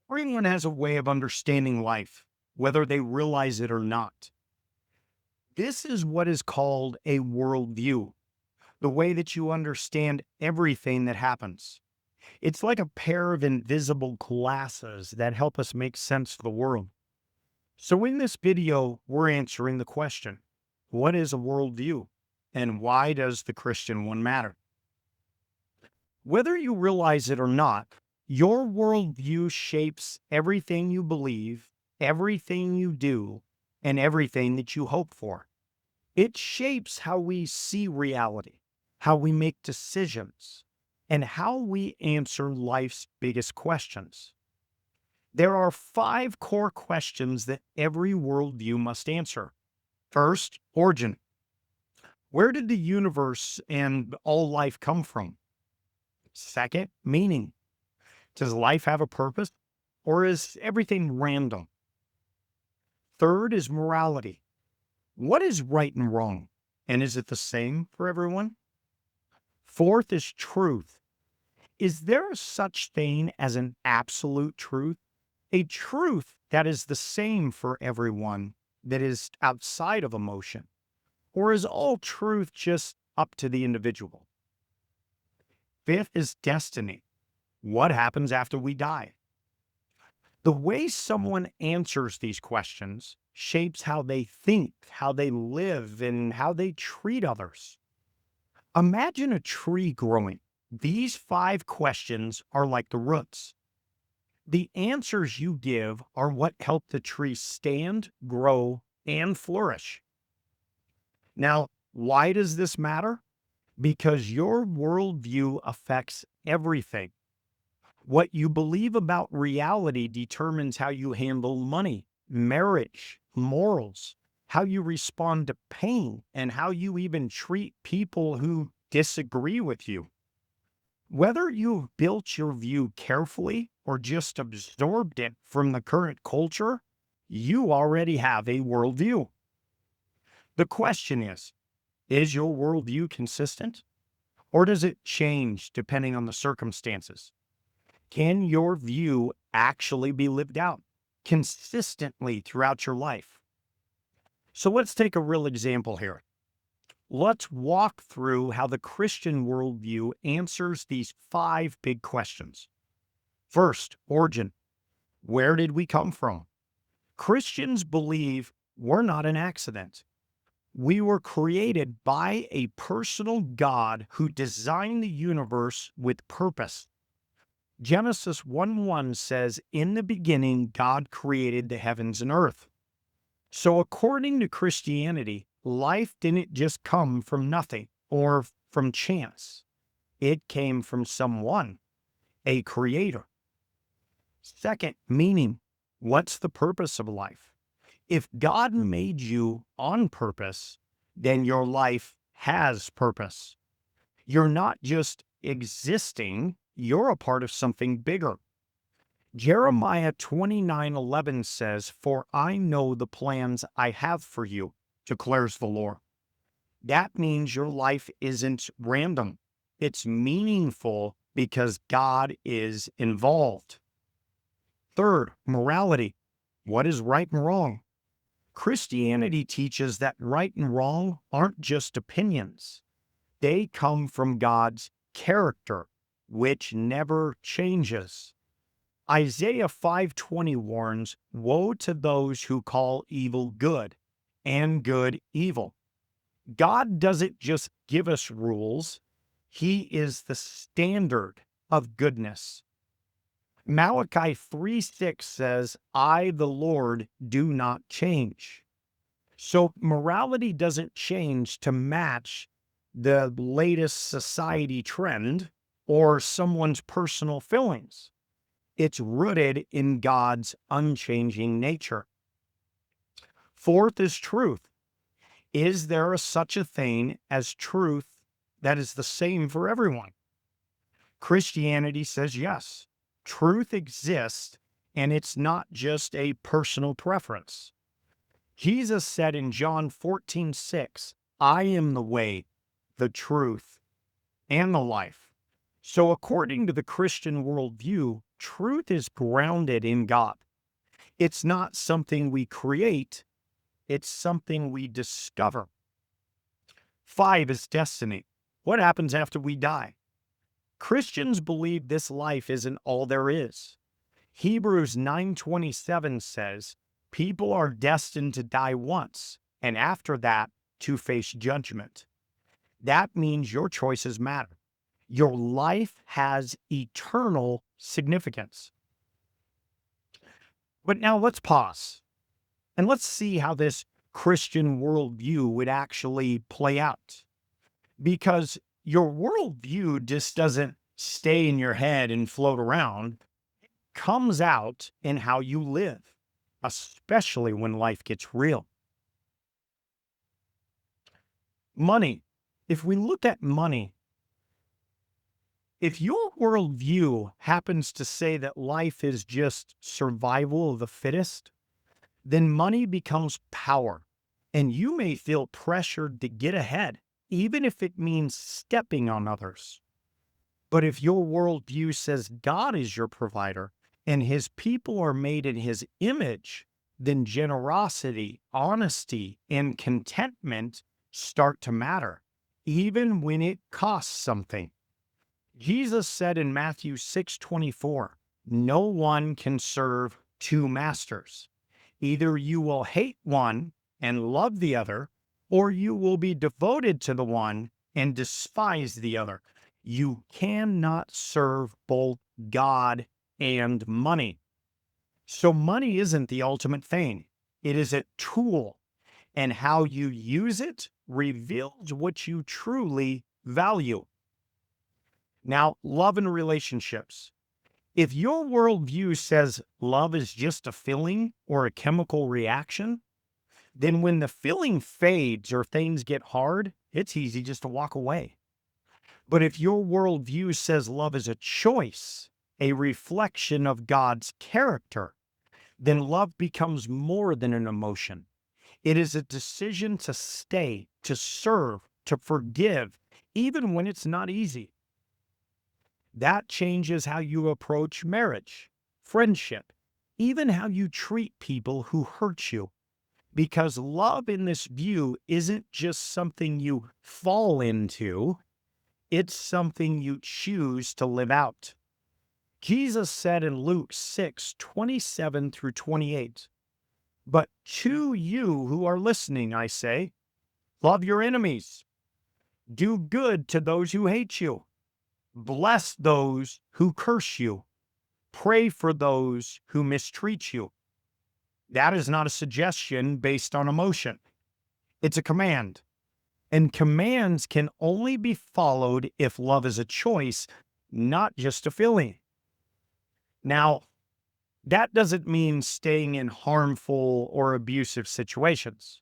Everyone has a way of understanding life, whether they realize it or not. This is what is called a worldview, the way that you understand everything that happens. It's like a pair of invisible glasses that help us make sense of the world. So, in this video, we're answering the question, what is a worldview? And why does the Christian one matter? Whether you realize it or not, your worldview shapes everything you believe, everything you do, and everything that you hope for. It shapes how we see reality, how we make decisions, and how we answer life's biggest questions. There are five core questions that every worldview must answer. First, origin. Where did the universe and all life come from? Second, meaning. Does life have a purpose, or is everything random? Third is morality. What is right and wrong, and is it the same for everyone? Fourth is truth. Is there such thing as an absolute truth? A truth that is the same for everyone, that is outside of emotion? Or is all truth just up to the individual? Fifth is destiny. What happens after we die? The way someone answers these questions shapes how they think, how they live, and how they treat others. Imagine a tree growing. These five questions are like the roots. The answers you give are what help the tree stand, grow, and flourish. Now, why does this matter? Because your worldview affects everything. What you believe about reality determines how you handle money, marriage, morals, how you respond to pain, and how you even treat people who disagree with you. Whether you've built your view carefully or just absorbed it from the current culture, you already have a worldview. The question is your worldview consistent? Or does it change depending on the circumstances? Can your view actually be lived out consistently throughout your life? So let's take a real example here. Let's walk through how the Christian worldview answers these five big questions. First, origin. Where did we come from? Christians believe we're not an accident. We were created by a personal God who designed the universe with purpose. Genesis 1:1 says, "In the beginning, God created the heavens and earth." So, according to Christianity, life didn't just come from nothing or from chance. It came from someone, a creator. Second, meaning. What's the purpose of life? If God made you on purpose, then your life has purpose. You're not just existing, you're a part of something bigger. Jeremiah 29:11 says, "For I know the plans I have for you," declares the Lord. That means your life isn't random. It's meaningful because God is involved. Third, morality. What is right and wrong? Christianity teaches that right and wrong aren't just opinions. They come from God's character, which never changes. Isaiah 5:20 warns, "Woe to those who call evil good and good evil." God doesn't just give us rules, He is the standard of goodness. Malachi 3:6 says, "I, the Lord, do not change." So morality doesn't change to match the latest society trend or someone's personal feelings. It's rooted in God's unchanging nature. Fourth is truth. Is there such a thing as truth that is the same for everyone? Christianity says yes. Truth exists, and it's not just a personal preference. Jesus said in John 14:6, "I am the way, the truth, and the life." So according to the Christian worldview, Truth is grounded in God. It's not something we create, it's something we discover. 5 is destiny. What happens after we die? Christians believe this life isn't all there is. Hebrews 9:27 says, people are destined to die once, and after that, to face judgment. That means your choices matter. Your life has eternal significance. But now let's pause and let's see how this Christian worldview would actually play out. Because your worldview just doesn't stay in your head and float around, it comes out in how you live, especially when life gets real. Money. If we look at money, if your worldview happens to say that life is just survival of the fittest, then money becomes power, and you may feel pressured to get ahead, even if it means stepping on others. But if your worldview says God is your provider and his people are made in his image, then generosity, honesty, and contentment start to matter, even when it costs something. Jesus said in Matthew 6:24, no one can serve two masters. Either you will hate one and love the other, or you will be devoted to the one and despise the other. You cannot serve both God and money. So money isn't the ultimate thing. It is a tool, and how you use it reveals what you truly value. Now, love and relationships. If your worldview says love is just a feeling or a chemical reaction, then when the feeling fades or things get hard, it's easy just to walk away. But if your worldview says love is a choice, a reflection of God's character, then love becomes more than an emotion. It is a decision to stay, to serve, to forgive, even when it's not easy. That changes how you approach marriage, friendship, even how you treat people who hurt you. Because love in this view isn't just something you fall into, it's something you choose to live out. Jesus said in Luke 6:27 through 28, but to you who are listening, I say, love your enemies, do good to those who hate you, bless those who curse you, pray for those who mistreat you. That is not a suggestion based on emotion. It's a command. And commands can only be followed if love is a choice, not just a feeling. Now, that doesn't mean staying in harmful or abusive situations.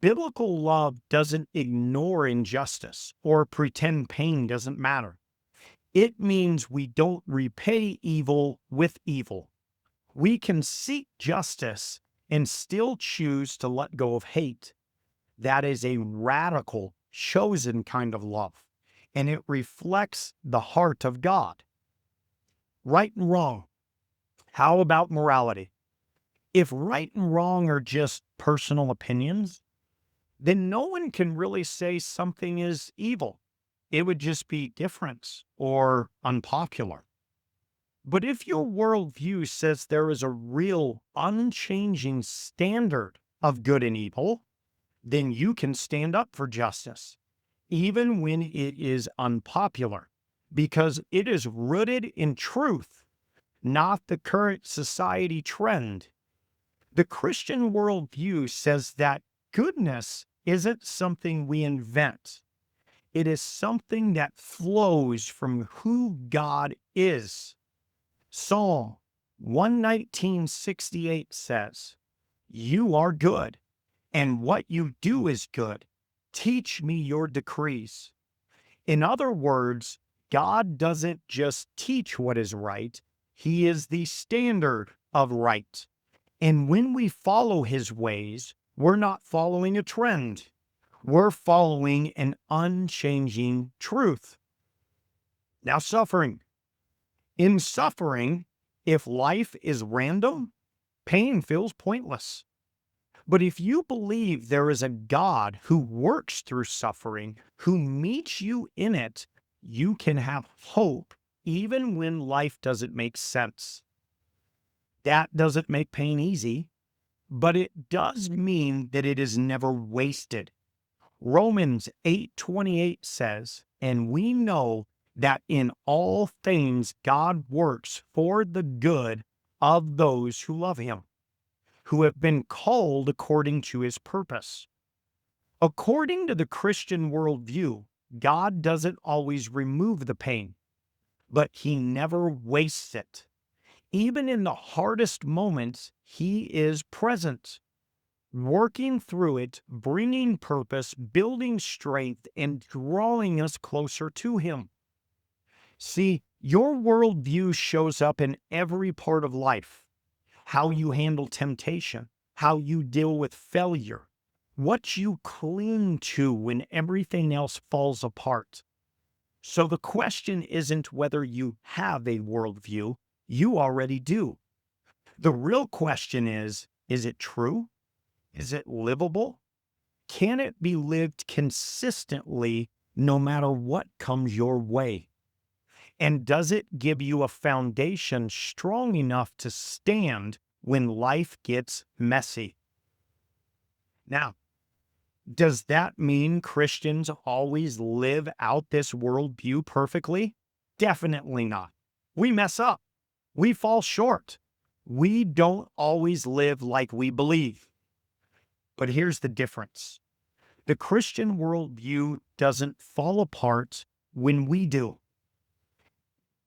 Biblical love doesn't ignore injustice or pretend pain doesn't matter. It means we don't repay evil with evil. We can seek justice and still choose to let go of hate. That is a radical, chosen kind of love, and it reflects the heart of God. Right and wrong. How about morality? If right and wrong are just personal opinions, then no one can really say something is evil. It would just be different or unpopular. But if your worldview says there is a real, unchanging standard of good and evil, then you can stand up for justice, even when it is unpopular, because it is rooted in truth, not the current society trend. The Christian worldview says that goodness isn't something we invent. It is something that flows from who God is. Psalm 119:68 says, you are good, and what you do is good. Teach me your decrees. In other words, God doesn't just teach what is right, he is the standard of right. And when we follow his ways, we're not following a trend. We're following an unchanging truth. Now, suffering. In suffering, If life is random, pain feels pointless. But if you believe there is a God who works through suffering, who meets you in it, you can have hope even when life doesn't make sense. That doesn't make pain easy, but it does mean that it is never wasted. Romans 8:28 says, "And we know that in all things God works for the good of those who love him, who have been called according to his purpose." According to the Christian worldview, God doesn't always remove the pain, but he never wastes it. Even in the hardest moments, he is present, working through it, bringing purpose, building strength, and drawing us closer to him. See, your worldview shows up in every part of life: how you handle temptation, how you deal with failure, what you cling to when everything else falls apart. So the question isn't whether you have a worldview, you already do. The real question is it true? Is it livable? Can it be lived consistently no matter what comes your way? And does it give you a foundation strong enough to stand when life gets messy? Now, does that mean Christians always live out this worldview perfectly? Definitely not. We mess up. We fall short. We don't always live like we believe. But here's the difference. The Christian worldview doesn't fall apart when we do.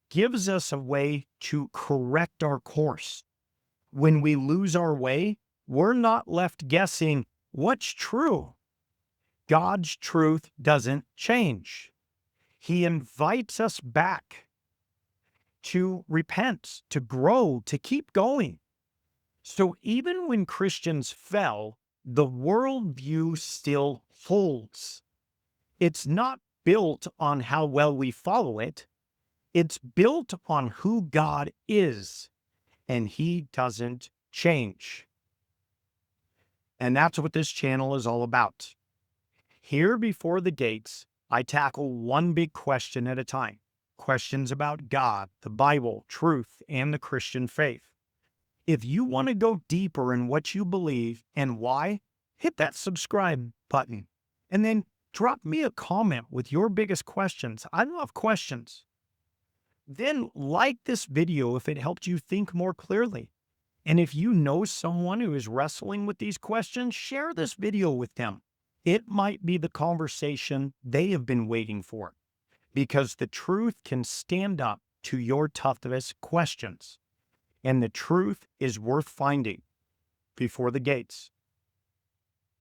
Gives us a way to correct our course. When we lose our way, we're not left guessing what's true. God's truth doesn't change. He invites us back to repent, to grow, to keep going. So even when Christians fell, the worldview still holds. It's not built on how well we follow it. It's built on who God is, and he doesn't change. And that's what this channel is all about. Here before the gates, I tackle one big question at a time. Questions about God, the Bible, truth, and the Christian faith. If you want to go deeper in what you believe and why, hit that subscribe button. And then drop me a comment with your biggest questions. I love questions. Then like this video if it helped you think more clearly. And if you know someone who is wrestling with these questions, share this video with them. It might be the conversation they have been waiting for, because the truth can stand up to your toughest questions. And the truth is worth finding before the gates.